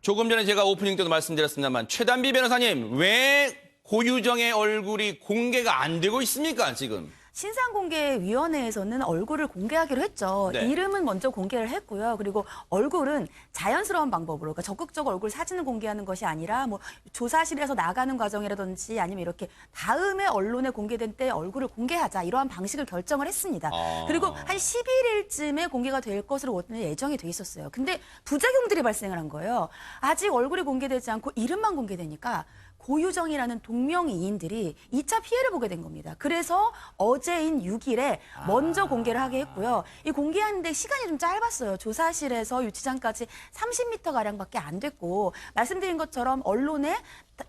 조금 전에 제가 오프닝 때도 말씀드렸습니다만 최단비 변호사님 왜 고유정의 얼굴이 공개가 안 되고 있습니까 지금? 신상공개위원회에서는 얼굴을 공개하기로 했죠. 네. 이름은 먼저 공개를 했고요. 그리고 얼굴은 자연스러운 방법으로, 그러니까 적극적으로 얼굴 사진을 공개하는 것이 아니라 뭐 조사실에서 나가는 과정이라든지 아니면 이렇게 다음에 언론에 공개된 때 얼굴을 공개하자 이러한 방식을 결정을 했습니다. 그리고 한 11일쯤에 공개가 될 것으로 원래 예정이 돼 있었어요. 근데 부작용들이 발생을 한 거예요. 아직 얼굴이 공개되지 않고 이름만 공개되니까 고유정이라는 동명이인들이 2차 피해를 보게 된 겁니다. 그래서 어제인 6일에 먼저 공개를 하게 했고요. 이 공개하는데 시간이 좀 짧았어요. 조사실에서 유치장까지 30m가량밖에 안 됐고 말씀드린 것처럼 언론에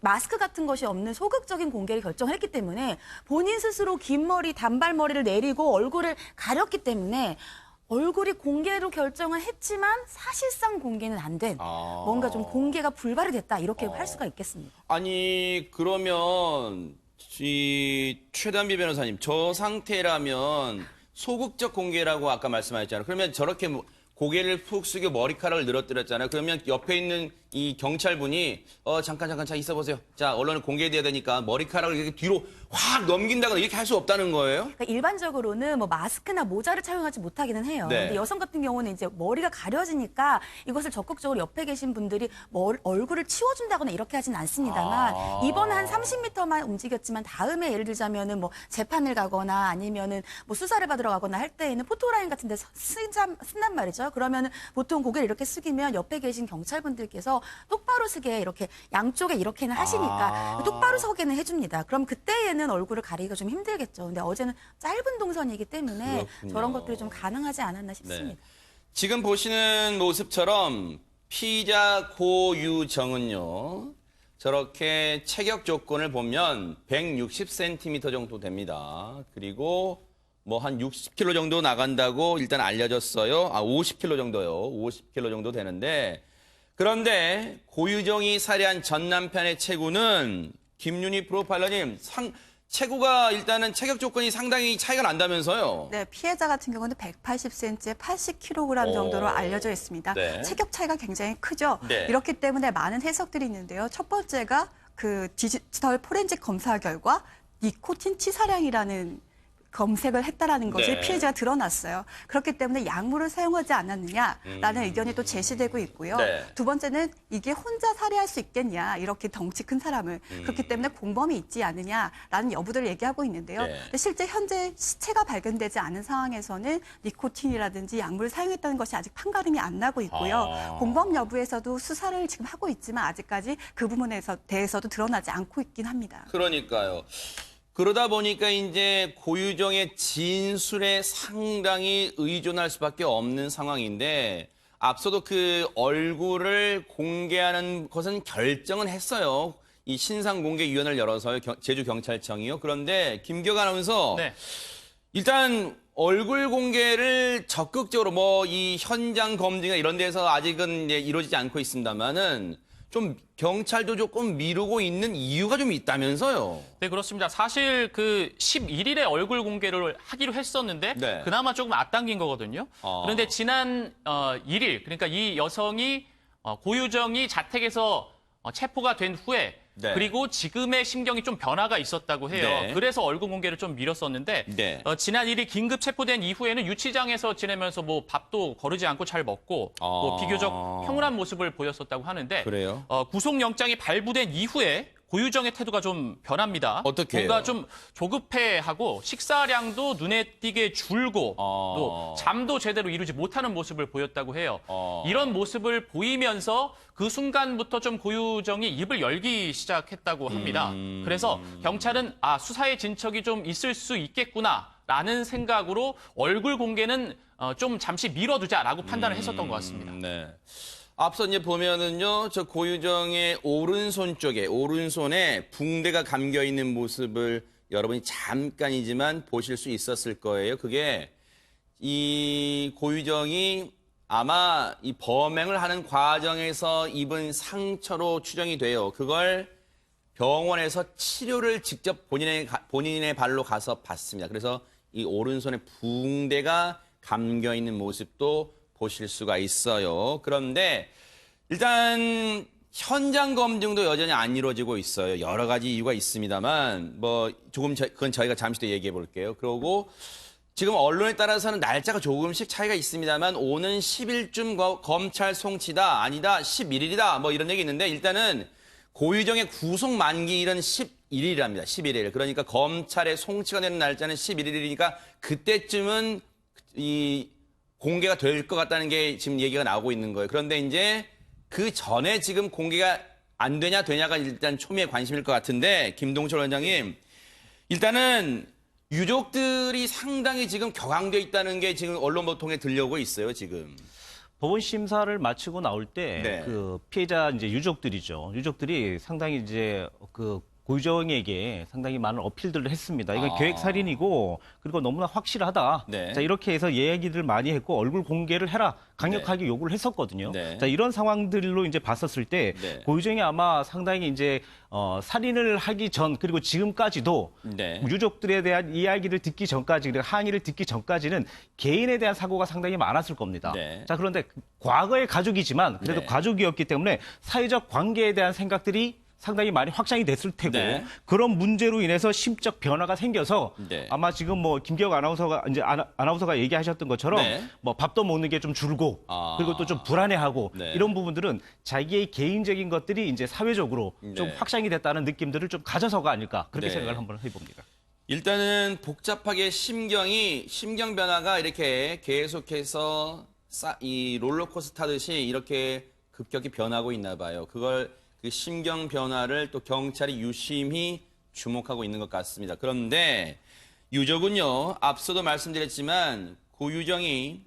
마스크 같은 것이 없는 소극적인 공개를 결정을 했기 때문에 본인 스스로 긴 머리, 단발머리를 내리고 얼굴을 가렸기 때문에 얼굴이 공개로 결정을 했지만 사실상 공개는 안 된 뭔가 좀 공개가 불발이 됐다 이렇게 할 수가 있겠습니다. 아니 그러면 이 최단비 변호사님 저 상태라면 소극적 공개라고 아까 말씀하셨잖아요. 그러면 저렇게 고개를 푹 숙여 머리카락을 늘어뜨렸잖아요. 그러면 옆에 있는 이 경찰분이 잠깐 있어 보세요. 자 언론에 공개돼야 되니까 머리카락을 이렇게 뒤로 확 넘긴다거나 이렇게 할 수 없다는 거예요? 그러니까 일반적으로는 뭐 마스크나 모자를 착용하지 못하기는 해요. 네. 근데 여성 같은 경우는 이제 머리가 가려지니까 이것을 적극적으로 옆에 계신 분들이 얼굴을 치워준다거나 이렇게 하진 않습니다만 이번에 한 30m만 움직였지만 다음에 예를 들자면은 뭐 재판을 가거나 아니면은 뭐 수사를 받으러 가거나 할 때에는 포토라인 같은 데 쓴단 말이죠. 그러면은 보통 고개를 이렇게 숙이면 옆에 계신 경찰분들께서 똑바로 서게 이렇게 양쪽에 이렇게는 하시니까 똑바로 서게는 해줍니다. 그럼 그때에는 얼굴을 가리기가 좀 힘들겠죠. 근데 어제는 짧은 동선이기 때문에 그렇군요. 저런 것들이 좀 가능하지 않았나 싶습니다. 네. 지금 보시는 모습처럼 피의자 고유정은요. 저렇게 체격 조건을 보면 160cm 정도 됩니다. 그리고 뭐 한 60kg 정도 나간다고 일단 알려졌어요. 50kg 정도요. 50kg 정도 되는데 그런데 고유정이 살해한 전 남편의 체구는 김윤희 프로파일러님 체구가 일단은 체격 조건이 상당히 차이가 난다면서요. 네, 피해자 같은 경우는 180cm에 80kg 정도로 알려져 있습니다. 네. 체격 차이가 굉장히 크죠. 네. 이렇기 때문에 많은 해석들이 있는데요. 첫 번째가 그 디지털 포렌식 검사 결과 니코틴 치사량이라는 검색을 했다라는 것이 네. 피해자가 드러났어요. 그렇기 때문에 약물을 사용하지 않았느냐라는 의견이 또 제시되고 있고요. 네. 두 번째는 이게 혼자 살해할 수 있겠냐, 이렇게 덩치 큰 사람을. 그렇기 때문에 공범이 있지 않느냐라는 여부들을 얘기하고 있는데요. 네. 근데 실제 현재 시체가 발견되지 않은 상황에서는 니코틴이라든지 약물을 사용했다는 것이 아직 판가름이 안 나고 있고요. 공범 여부에서도 수사를 지금 하고 있지만 아직까지 그 부분에 대해서도 드러나지 않고 있긴 합니다. 그러니까요. 그러다 보니까 이제 고유정의 진술에 상당히 의존할 수밖에 없는 상황인데 앞서도 그 얼굴을 공개하는 것은 결정은 했어요. 이 신상공개위원회를 열어서요. 제주경찰청이요. 그런데 김기혁 아나운서 네. 일단 얼굴 공개를 적극적으로 뭐 이 현장 검증이나 이런 데서 아직은 이제 이루어지지 않고 있습니다만은 좀 경찰도 조금 미루고 있는 이유가 좀 있다면서요. 네, 그렇습니다. 사실 그 11일에 얼굴 공개를 하기로 했었는데 네. 그나마 조금 앞당긴 거거든요. 그런데 지난 1일, 그러니까 이 여성이 고유정이 자택에서 체포가 된 후에 네. 그리고 지금의 심경이 좀 변화가 있었다고 해요. 네. 그래서 얼굴 공개를 좀 미뤘었는데 네. 지난 1일 긴급 체포된 이후에는 유치장에서 지내면서 뭐 밥도 거르지 않고 잘 먹고 뭐 비교적 평온한 모습을 보였었다고 하는데 그래요? 구속영장이 발부된 이후에 고유정의 태도가 좀 변합니다. 어떻게 해요? 뭔가 좀 조급해하고 식사량도 눈에 띄게 줄고 또 잠도 제대로 이루지 못하는 모습을 보였다고 해요. 이런 모습을 보이면서 그 순간부터 좀 고유정이 입을 열기 시작했다고 합니다. 그래서 경찰은 수사의 진척이 좀 있을 수 있겠구나라는 생각으로 얼굴 공개는 좀 잠시 미뤄두자라고 판단을 했었던 것 같습니다. 네. 앞서 이제 보면은요, 저 고유정의 오른손에 붕대가 감겨 있는 모습을 여러분이 잠깐이지만 보실 수 있었을 거예요. 그게 이 고유정이 아마 이 범행을 하는 과정에서 입은 상처로 추정이 돼요. 그걸 병원에서 치료를 직접 본인의 발로 가서 받습니다. 그래서 이 오른손에 붕대가 감겨 있는 모습도 보실 수가 있어요. 그런데 일단 현장 검증도 여전히 안 이루어지고 있어요. 여러 가지 이유가 있습니다만 뭐 조금 그건 저희가 잠시 뒤에 얘기해 볼게요. 그리고 지금 언론에 따라서는 날짜가 조금씩 차이가 있습니다만 오는 10일쯤 검찰 송치다 아니다 11일이다 뭐 이런 얘기 있는데 일단은 고유정의 구속 만기일은 11일이랍니다. 11일. 그러니까 검찰의 송치가 되는 날짜는 11일이니까 그때쯤은 이 공개가 될 것 같다는 게 지금 얘기가 나오고 있는 거예요. 그런데 이제 그 전에 지금 공개가 안 되냐 되냐가 일단 초미의 관심일 것 같은데 김동철 원장님 일단은 유족들이 상당히 지금 격앙돼 있다는 게 지금 언론 보통에 들려오고 있어요 지금. 법원 심사를 마치고 나올 때 네. 그 피해자 이제 유족들이죠. 유족들이 상당히 이제 그 고유정에게 상당히 많은 어필들을 했습니다. 이건 계획 살인이고 그리고 너무나 확실하다. 네. 자, 이렇게 해서 얘기를 많이 했고 얼굴 공개를 해라. 강력하게 요구를 했었거든요. 네. 자, 이런 상황들로 이제 봤었을 때 네. 고유정이 아마 상당히 이제 살인을 하기 전 그리고 지금까지도 네. 유족들에 대한 이야기를 듣기 전까지 그리고 항의를 듣기 전까지는 개인에 대한 사고가 상당히 많았을 겁니다. 네. 자, 그런데 과거의 가족이지만 그래도 네. 가족이었기 때문에 사회적 관계에 대한 생각들이 상당히 많이 확장이 됐을 테고 네. 그런 문제로 인해서 심적 변화가 생겨서 네. 아마 지금 뭐 김기혁 아나운서가 이제 아나운서가 얘기하셨던 것처럼 네. 뭐 밥도 먹는 게 좀 줄고 그리고 또 좀 불안해하고 네. 이런 부분들은 자기의 개인적인 것들이 이제 사회적으로 좀 네. 확장이 됐다는 느낌들을 좀 가져서가 아닐까 그렇게 네. 생각을 한번 해봅니다. 일단은 복잡하게 심경 변화가 이렇게 계속해서 이 롤러코스터 타듯이 이렇게 급격히 변하고 있나 봐요. 그걸 그 심경 변화를 또 경찰이 유심히 주목하고 있는 것 같습니다. 그런데 유족은요, 앞서도 말씀드렸지만 고유정에게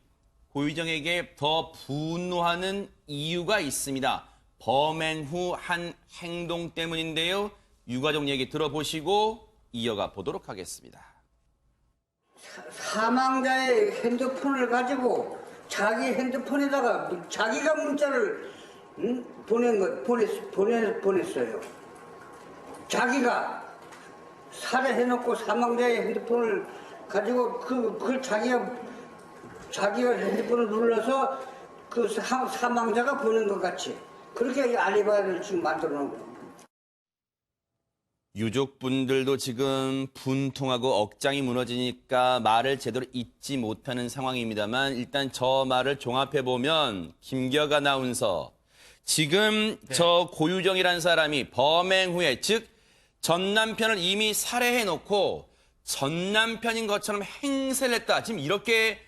더 분노하는 이유가 있습니다. 범행 후 한 행동 때문인데요. 유가족 얘기 들어보시고 이어가 보도록 하겠습니다. 사망자의 핸드폰을 가지고 자기 핸드폰에다가 자기가 문자를 보냈어요. 자기가 살해해놓고 사망자의 핸드폰을 가지고 그걸 자기가 핸드폰을 눌러서 그 사망자가 보낸 것 같이 그렇게 알리바이를 지금 만들어 놓은 거예요. 유족분들도 지금 분통하고 억장이 무너지니까 말을 제대로 잇지 못하는 상황입니다만 일단 저 말을 종합해보면 김기혁 아나운서 지금 저 고유정이라는 사람이 범행 후에 즉 전 남편을 이미 살해해놓고 전 남편인 것처럼 행세를 했다. 지금 이렇게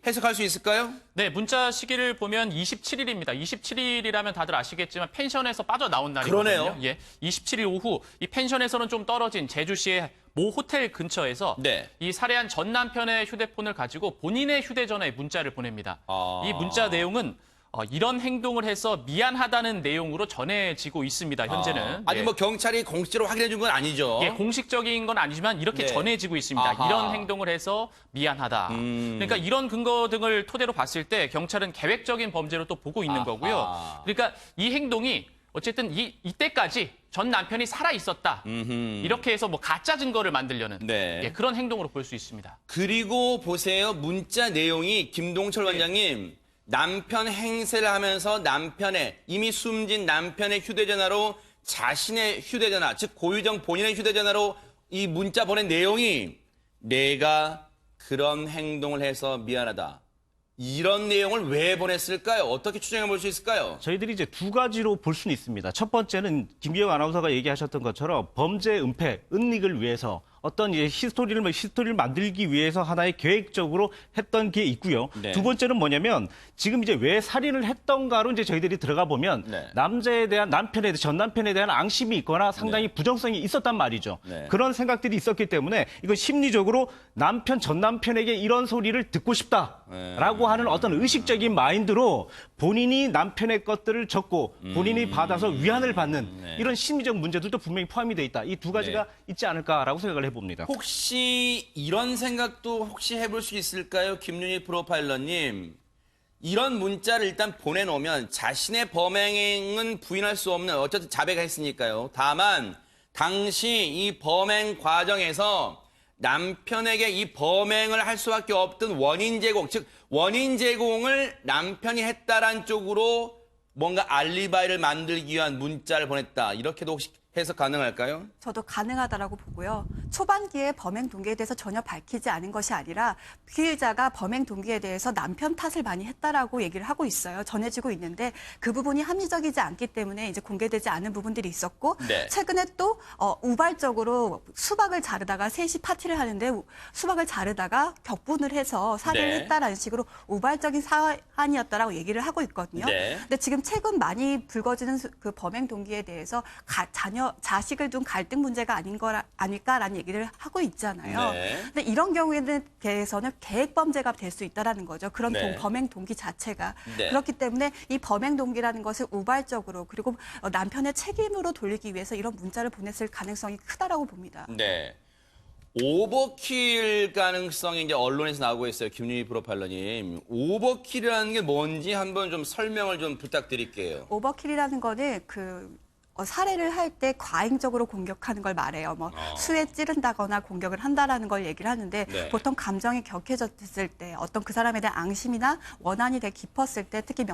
해석할 수 있을까요? 네, 문자 시기를 보면 27일입니다. 27일이라면 다들 아시겠지만 펜션에서 빠져나온 날이거든요. 그러네요. 예, 27일 오후 이 펜션에서는 좀 떨어진 제주시의 모 호텔 근처에서 네. 이 살해한 전 남편의 휴대폰을 가지고 본인의 휴대전화에 문자를 보냅니다. 이 문자 내용은 이런 행동을 해서 미안하다는 내용으로 전해지고 있습니다. 현재는. 아니 예. 뭐 경찰이 공식적으로 확인해 준 건 아니죠. 예, 공식적인 건 아니지만 이렇게 네. 전해지고 있습니다. 아하. 이런 행동을 해서 미안하다. 그러니까 이런 근거 등을 토대로 봤을 때 경찰은 계획적인 범죄로 또 보고 있는 아하. 거고요. 그러니까 이 행동이 어쨌든 이때까지 전 남편이 살아 있었다. 이렇게 해서 뭐 가짜 증거를 만들려는 네. 예, 그런 행동으로 볼 수 있습니다. 그리고 보세요. 문자 내용이 김동철 원장님 남편 행세를 하면서 이미 숨진 남편의 휴대전화로 자신의 휴대전화, 즉 고유정 본인의 휴대전화로 이 문자 보낸 내용이 내가 그런 행동을 해서 미안하다. 이런 내용을 왜 보냈을까요? 어떻게 추정해 볼 수 있을까요? 저희들이 이제 두 가지로 볼 수는 있습니다. 첫 번째는 김기혁 아나운서가 얘기하셨던 것처럼 범죄 은폐, 은닉을 위해서 어떤 이제 히스토리를 만들기 위해서 하나의 계획적으로 했던 게 있고요. 네. 두 번째는 뭐냐면 지금 이제 왜 살인을 했던가로 이제 저희들이 들어가 보면 네. 전 남편에 대한 앙심이 있거나 상당히 부정성이 있었단 말이죠. 네. 그런 생각들이 있었기 때문에 이건 심리적으로 전 남편에게 이런 소리를 듣고 싶다라고 하는 어떤 의식적인 마인드로 본인이 남편의 것들을 적고 본인이 받아서 위안을 받는 이런 심리적 문제들도 분명히 포함이 돼 있다. 이 두 가지가 있지 않을까라고 생각을 해봅니다. 혹시 이런 생각도 혹시 해볼 수 있을까요? 김윤희 프로파일러님. 이런 문자를 일단 보내놓으면 자신의 범행은 부인할 수 없는 어쨌든 자백을 했으니까요. 다만 당시 이 범행 과정에서 남편에게 이 범행을 할 수밖에 없던 원인 제공, 즉 원인 제공을 남편이 했다란 쪽으로 뭔가 알리바이를 만들기 위한 문자를 보냈다. 이렇게도 혹시 해석 가능할까요? 저도 가능하다라고 보고요. 초반기에 범행 동기에 대해서 전혀 밝히지 않은 것이 아니라 피의자가 범행 동기에 대해서 남편 탓을 많이 했다라고 얘기를 하고 있어요. 전해지고 있는데 그 부분이 합리적이지 않기 때문에 이제 공개되지 않은 부분들이 있었고 네. 최근에 또 우발적으로 수박을 자르다가 셋이 파티를 하는데 수박을 자르다가 격분을 해서 살해를 네. 했다라는 식으로 우발적인 사안이었다라고 얘기를 하고 있거든요. 네. 근데 지금 최근 많이 불거지는 그 범행 동기에 대해서 자식을 둔 갈등 문제가 아닐까라는 얘기를 하고 있잖아요. 네. 근데 이런 경우에는 대해서는 계획 범죄가 될 수 있다라는 거죠. 그런 네. 범행 동기 자체가. 네. 그렇기 때문에 이 범행 동기라는 것을 우발적으로 그리고 남편의 책임으로 돌리기 위해서 이런 문자를 보냈을 가능성이 크다라고 봅니다. 네. 오버킬 가능성이 이제 언론에서 나오고 있어요. 김유희 프로파일러님. 오버킬이라는 게 뭔지 한번 좀 설명을 좀 부탁드릴게요. 오버킬이라는 거는 살해를 할 때 과잉적으로 공격하는 걸 말해요. 수에 찌른다거나 공격을 한다라는 걸 얘기를 하는데 네. 보통 감정이 격해졌을 때 어떤 그 사람에 대한 앙심이나 원한이 되게 깊었을 때 특히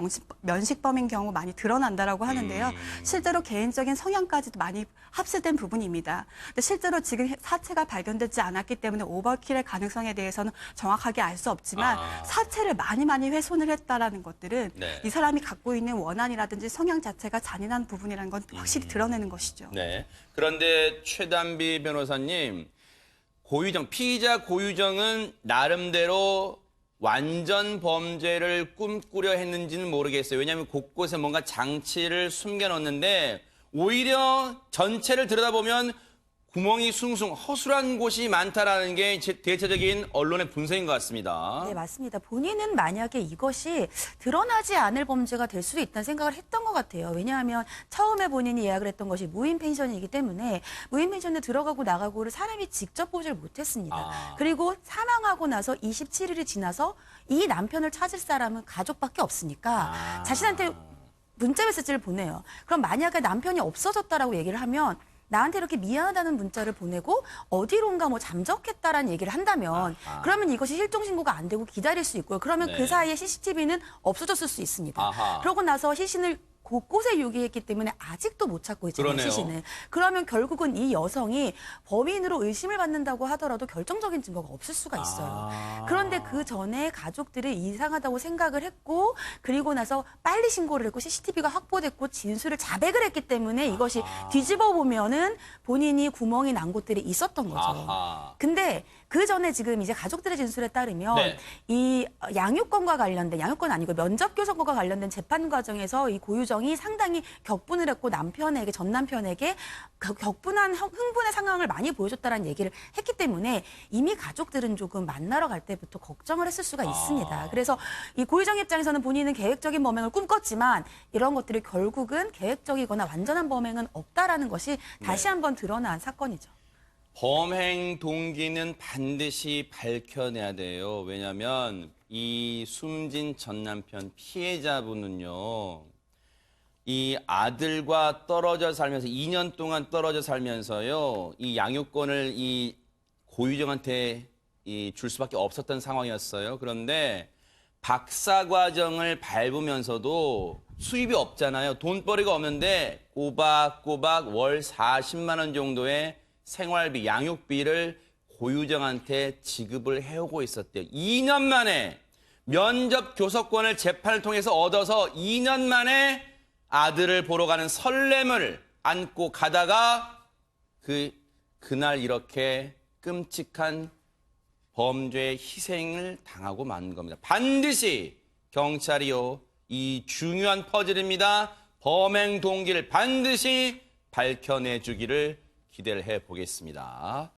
면식범인 경우 많이 드러난다라고 하는데요. 실제로 개인적인 성향까지도 많이 합세된 부분입니다. 근데 실제로 지금 사체가 발견되지 않았기 때문에 오버킬의 가능성에 대해서는 정확하게 알 수 없지만 사체를 많이 훼손을 했다라는 것들은 네. 이 사람이 갖고 있는 원한이라든지 성향 자체가 잔인한 부분이라는 건 확실히 드러내는 것이죠. 네. 그런데 최단비 변호사님, 피의자 고유정은 나름대로 완전 범죄를 꿈꾸려 했는지는 모르겠어요. 왜냐하면 곳곳에 뭔가 장치를 숨겨놓는데 오히려 전체를 들여다보면 구멍이 숭숭 허술한 곳이 많다라는 게 대체적인 언론의 분석인 것 같습니다. 네, 맞습니다. 본인은 만약에 이것이 드러나지 않을 범죄가 될 수도 있다는 생각을 했던 것 같아요. 왜냐하면 처음에 본인이 예약을 했던 것이 무인 펜션이기 때문에 무인 펜션에 들어가고 나가고를 사람이 직접 보질 못했습니다. 그리고 사망하고 나서 27일이 지나서 이 남편을 찾을 사람은 가족밖에 없으니까 자신한테 문자 메시지를 보내요. 그럼 만약에 남편이 없어졌다라고 얘기를 하면 나한테 이렇게 미안하다는 문자를 보내고 어디론가 잠적했다라는 얘기를 한다면 그러면 이것이 실종 신고가 안 되고 기다릴 수 있고요. 그러면 네. 그 사이에 CCTV는 없어졌을 수 있습니다. 아하. 그러고 나서 시신을 곳곳에 유기했기 때문에 아직도 못 찾고 있잖아요, 그러네요. 시신을. 그러면 결국은 이 여성이 범인으로 의심을 받는다고 하더라도 결정적인 증거가 없을 수가 있어요. 그런데 그 전에 가족들이 이상하다고 생각을 했고 그리고 나서 빨리 신고를 했고 CCTV가 확보됐고 진술을 자백을 했기 때문에 이것이 뒤집어 보면은 본인이 구멍이 난 곳들이 있었던 거죠. 아하. 근데 그 전에 지금 이제 가족들의 진술에 따르면 네. 이 양육권과 관련된 양육권 아니고 면접교섭과 관련된 재판 과정에서 이 고유정이 상당히 격분을 했고 남편에게 전 남편에게 격분한 흥분의 상황을 많이 보여줬다라는 얘기를 했기 때문에 이미 가족들은 조금 만나러 갈 때부터 걱정을 했을 수가 있습니다. 그래서 이 고유정 입장에서는 본인은 계획적인 범행을 꿈꿨지만 이런 것들이 결국은 계획적이거나 완전한 범행은 없다라는 것이 다시 한번 드러난 사건이죠. 범행 동기는 반드시 밝혀내야 돼요. 왜냐하면 이 숨진 전 남편 피해자분은요. 이 아들과 떨어져 살면서 2년 동안 떨어져 살면서요. 이 양육권을 이 고유정한테 줄 수밖에 없었던 상황이었어요. 그런데 박사 과정을 밟으면서도 수입이 없잖아요. 돈벌이가 없는데 꼬박꼬박 월 40만 원 정도의 생활비, 양육비를 고유정한테 지급을 해오고 있었대요. 2년 만에 면접 교섭권을 재판을 통해서 얻어서 2년 만에 아들을 보러 가는 설렘을 안고 가다가 그날 이렇게 끔찍한 범죄의 희생을 당하고 만 겁니다. 반드시 경찰이요. 이 중요한 퍼즐입니다. 범행 동기를 반드시 밝혀내 주기를 기대를 해보겠습니다.